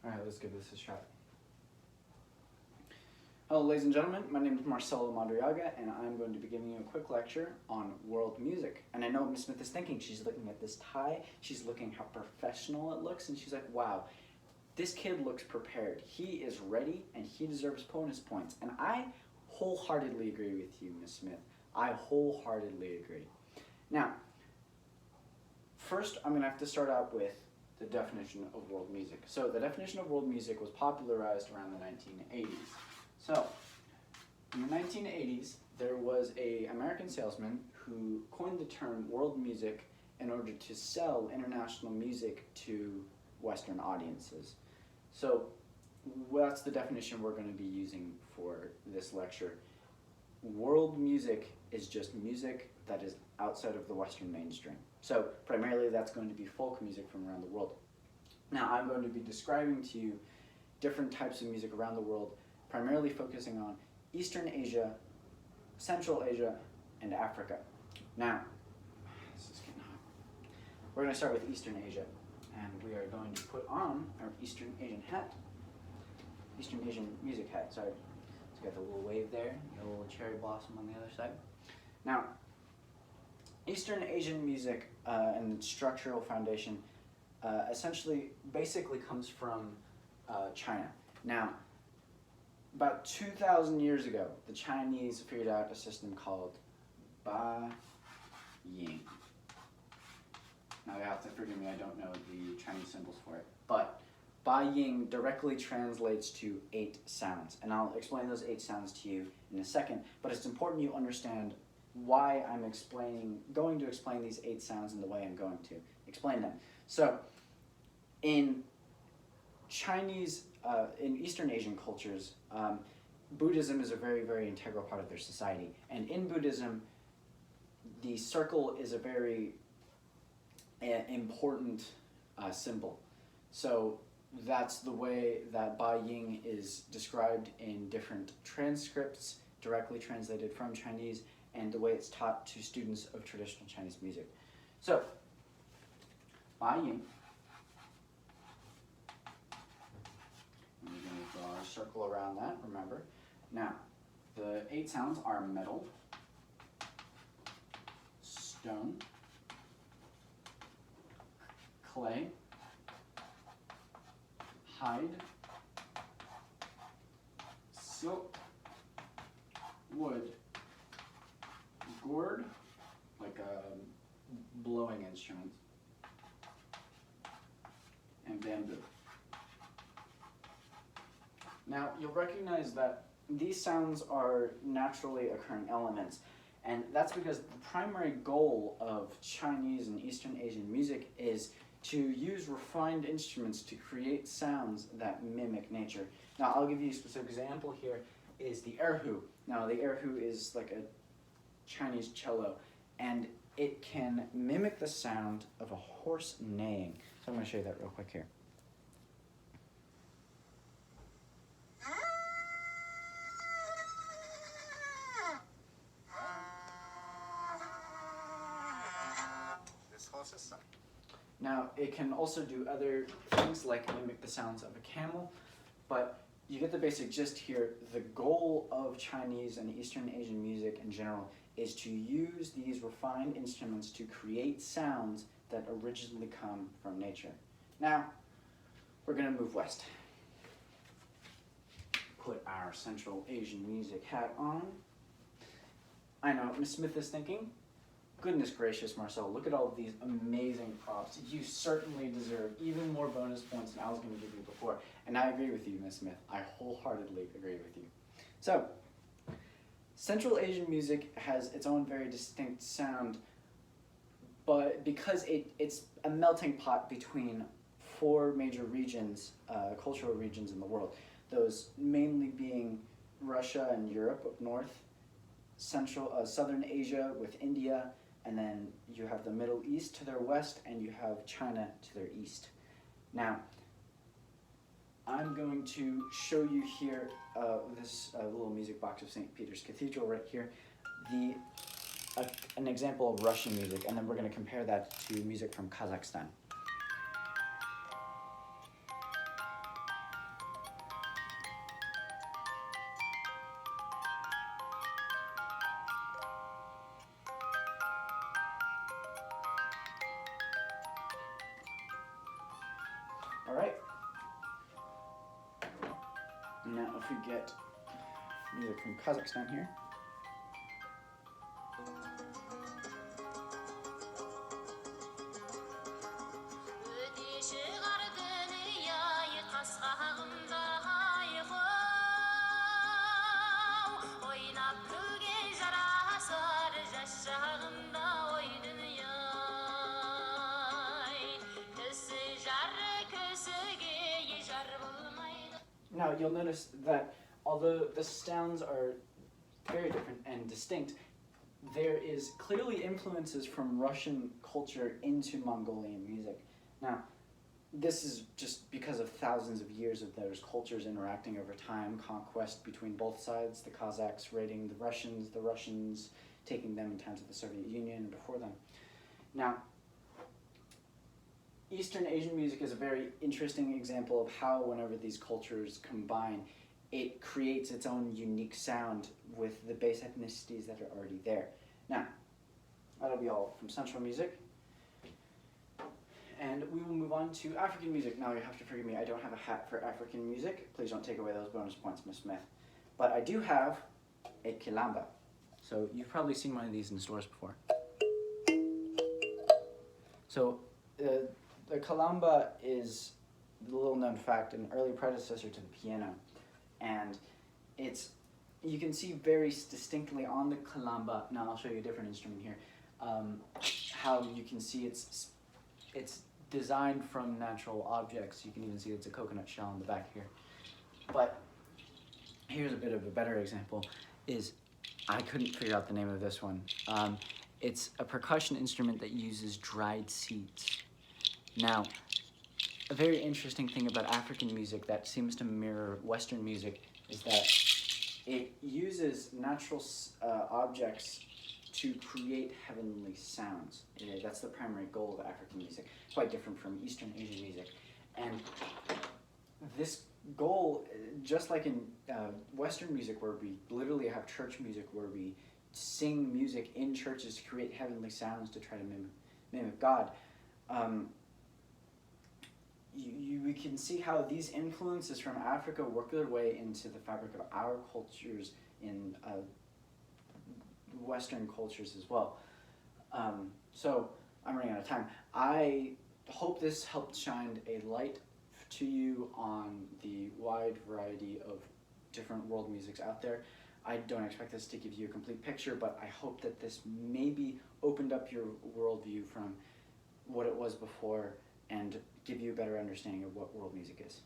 All right, let's give this a shot. Hello, ladies and gentlemen. My name is Marcelo Madriaga, and I'm going to be giving you a quick lecture on world music. And I know what Ms. Smith is thinking. She's looking at this tie. She's looking how professional it looks, and she's like, wow, this kid looks prepared. He is ready, and he deserves bonus points. And I wholeheartedly agree with you, Ms. Smith. I wholeheartedly agree. Now, first, I'm going to have to start out with the definition of world music. So the definition of world music was popularized around the 1980s. So in the 1980s, there was an American salesman who coined the term world music in order to sell international music to Western audiences. So that's the definition we're going to be using for this lecture. World music is just music that is outside of the Western mainstream. So primarily that's going to be folk music from around the world. Now I'm going to be describing to you different types of music around the world, primarily focusing on Eastern Asia, Central Asia, and Africa. Now, this is getting hot. We're going to start with Eastern Asia, and we are going to put on our Eastern Asian hat. Eastern Asian music hat, sorry. It's got the little wave there, the little cherry blossom on the other side. Now, Eastern Asian music and structural foundation essentially basically comes from China. Now, about 2,000 years ago, the Chinese figured out a system called Ba Ying. Now you have to forgive me, I don't know the Chinese symbols for it, but Ba Ying directly translates to 8 sounds, and I'll explain those 8 sounds to you in a second, but it's important you understand why I'm going to explain these 8 sounds in the way I'm going to explain them. So, in Chinese, in Eastern Asian cultures, Buddhism is a very, very integral part of their society. And in Buddhism, the circle is a very important symbol. So that's the way that Ba Ying is described in different transcripts, directly translated from Chinese, and the way it's taught to students of traditional Chinese music. So, Ba Ying. We're going to draw a circle around that, remember. Now, the 8 sounds are metal, stone, clay, hide, silk, wood, gourd, like a blowing instrument, and bamboo. Now, you'll recognize that these sounds are naturally occurring elements, and that's because the primary goal of Chinese and Eastern Asian music is to use refined instruments to create sounds that mimic nature. Now, I'll give you a specific example here is the erhu. Now, the erhu is like a Chinese cello, and it can mimic the sound of a horse neighing. So I'm going to show you that real quick here. Now, it can also do other things like mimic the sounds of a camel, but you get the basic gist here. The goal of Chinese and Eastern Asian music in general is to use these refined instruments to create sounds that originally come from nature. Now, we're going to move west. Put our Central Asian music hat on. I know what Ms. Smith is thinking. Goodness gracious, Marcel, look at all of these amazing props. You certainly deserve even more bonus points than I was going to give you before. And I agree with you, Ms. Smith. I wholeheartedly agree with you. So, Central Asian music has its own very distinct sound, but because it's a melting pot between 4 major regions, cultural regions in the world, those mainly being Russia and Europe up north, Southern Asia with India, and then you have the Middle East to their west, and you have China to their east. Now, I'm going to show you here this little music box of St. Peter's Cathedral right here, an example of Russian music, and then we're going to compare that to music from Kazakhstan. Alright. Now if we get music from Kazakhstan here. Now you'll notice that although the sounds are very different and distinct, there is clearly influences from Russian culture into Mongolian music. Now, this is just because of thousands of years of those cultures interacting over time, conquest between both sides, the Cossacks raiding the Russians taking them in times of the Soviet Union and before them. Now, Eastern Asian music is a very interesting example of how whenever these cultures combine, it creates its own unique sound with the base ethnicities that are already there. Now, that'll be all from Central music. And we will move on to African music. Now you have to forgive me, I don't have a hat for African music. Please don't take away those bonus points, Miss Smith. But I do have a kilamba. So you've probably seen one of these in stores before. So the kilamba is, a little known fact, an early predecessor to the piano. And it's, you can see very distinctly on the kilamba, now I'll show you a different instrument here, how you can see it's designed from natural objects. You can even see it's a coconut shell in the back here. But here's a bit of a better example, is I couldn't figure out the name of this one. It's a percussion instrument that uses dried seeds. Now, a very interesting thing about African music that seems to mirror Western music is that it uses natural objects to create heavenly sounds. That's the primary goal of African music, quite different from Eastern Asian music. And this goal, just like in Western music where we literally have church music where we sing music in churches to create heavenly sounds to try to mimic God, we can see how these influences from Africa work their way into the fabric of our cultures in Western cultures as well. So I'm running out of time. I hope this helped shine a light to you on the wide variety of different world musics out there. I don't expect this to give you a complete picture, but I hope that this maybe opened up your worldview from what it was before and give you a better understanding of what world music is.